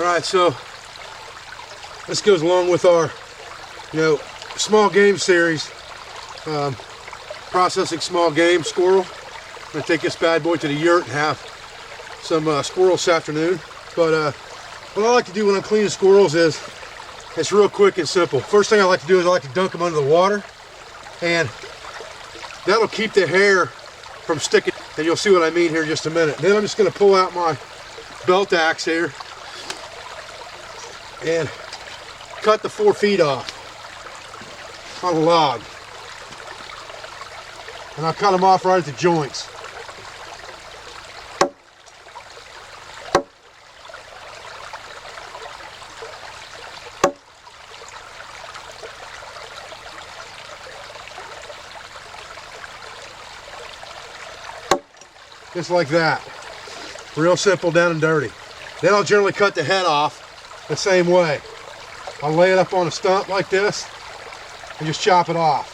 Alright, so this goes along with our, small game series. Processing small game squirrel. I'm going to take this bad boy to the yurt and have some squirrels this afternoon. But what I like to do when I'm cleaning squirrels is, it's real quick and simple. First thing I like to do is I like to dunk them under the water, and that'll keep the hair from sticking, and you'll see what I mean here in just a minute. Then I'm just going to pull out my belt axe here and cut the 4 feet off on a log. And I'll cut them off right at the joints. Just like that. Real simple, down and dirty. Then I'll generally cut the head off the same way. I'll lay it up on a stump like this and just chop it off.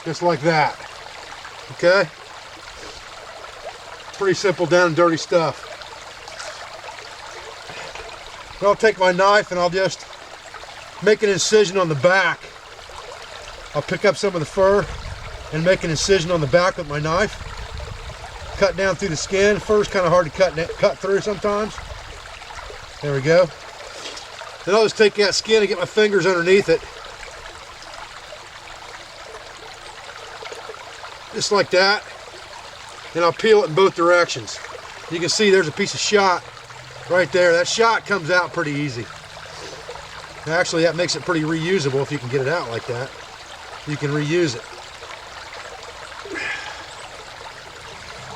Just like that. Okay? Pretty simple, down and dirty stuff. Then I'll take my knife and I'll just make an incision on the back. I'll pick up some of the fur and make an incision on the back with my knife. Cut down through the skin. Fur's kind of hard to cut through sometimes. There we go. Then I'll just take that skin and get my fingers underneath it. Just like that. And I'll peel it in both directions. You can see there's a piece of shot right there. That shot comes out pretty easy. Actually, that makes it pretty reusable if you can get it out like that. You can reuse it.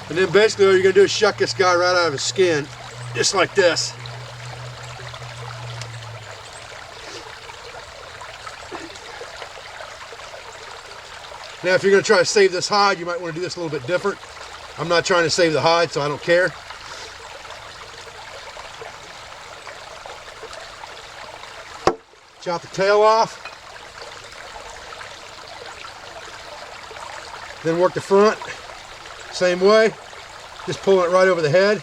And then basically all you're going to do is shuck this guy right out of his skin, just like this. Now if you're going to try to save this hide, you might want to do this a little bit different. I'm not trying to save the hide, so I don't care. Chop the tail off. Then work the front, same way, just pulling it right over the head.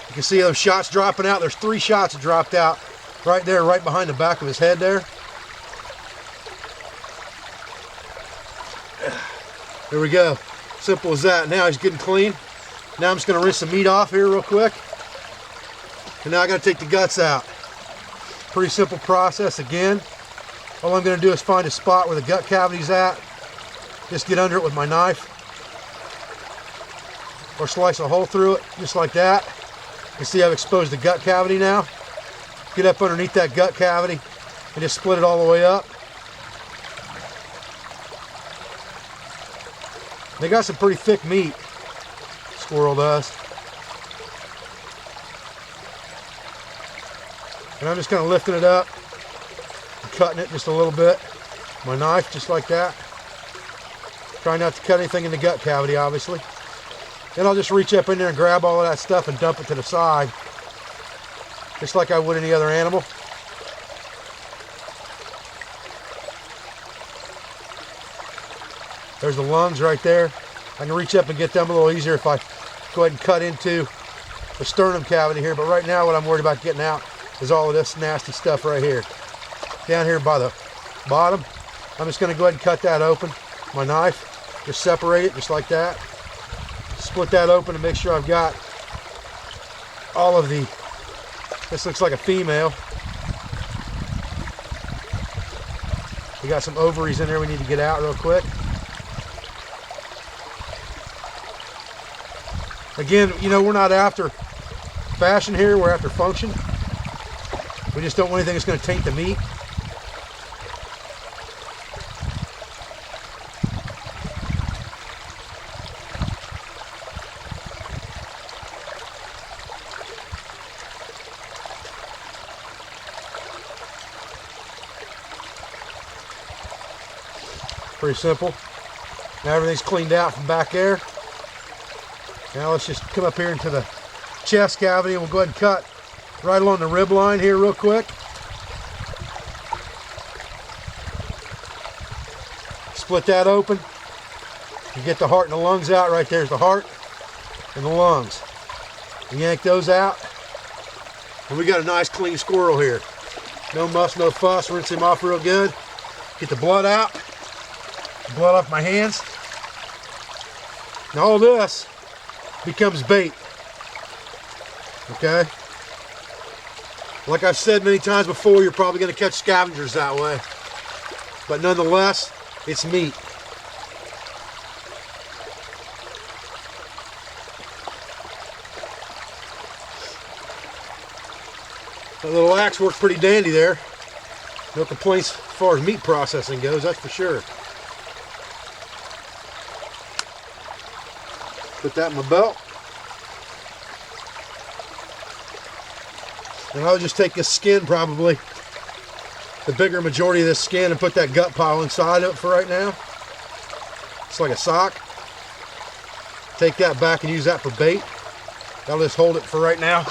You can see those shots dropping out. There's 3 shots that dropped out right there, right behind the back of his head there. There we go, simple as that. Now he's getting clean. Now I'm just gonna rinse the meat off here real quick. And now I gotta take the guts out. Pretty simple process again. All I'm gonna do is find a spot where the gut cavity's at. Just get under it with my knife, or slice a hole through it, just like that. You see I've exposed the gut cavity now. Get up underneath that gut cavity and just split it all the way up. They got some pretty thick meat, squirrel does. And I'm just kind of lifting it up and cutting it just a little bit. My knife, just like that. Try not to cut anything in the gut cavity, obviously. Then I'll just reach up in there and grab all of that stuff and dump it to the side, just like I would any other animal. There's the lungs right there. I can reach up and get them a little easier if I go ahead and cut into the sternum cavity here, but right now what I'm worried about getting out is all of this nasty stuff right here. Down here by the bottom, I'm just going to go ahead and cut that open. My knife. Just separate it just like that. Split that open and make sure I've got all of the, this looks like a female. We got some ovaries in there we need to get out real quick. Again, we're not after fashion here, we're after function. We just don't want anything that's going to taint the meat. Pretty simple. Now everything's cleaned out from back there. Now let's just come up here into the chest cavity and we'll go ahead and cut right along the rib line here real quick. Split that open. You get the heart and the lungs out. Right there's the heart and the lungs. You yank those out, and we got a nice clean squirrel here. No muss, no fuss. Rinse him off real good. Get the blood out. Blood off my hands. Now all this becomes bait. Okay? Like I've said many times before, you're probably going to catch scavengers that way. But nonetheless, it's meat. That little axe worked pretty dandy there. No complaints as far as meat processing goes, that's for sure. Put that in my belt. And I'll just take this skin, probably the bigger majority of this skin, and put that gut pile inside of it for right now. It's like a sock. Take that back and use that for bait. I'll just hold it for right now.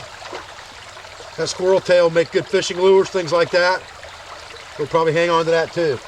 That squirrel tail will make good fishing lures, things like that. We'll probably hang on to that too.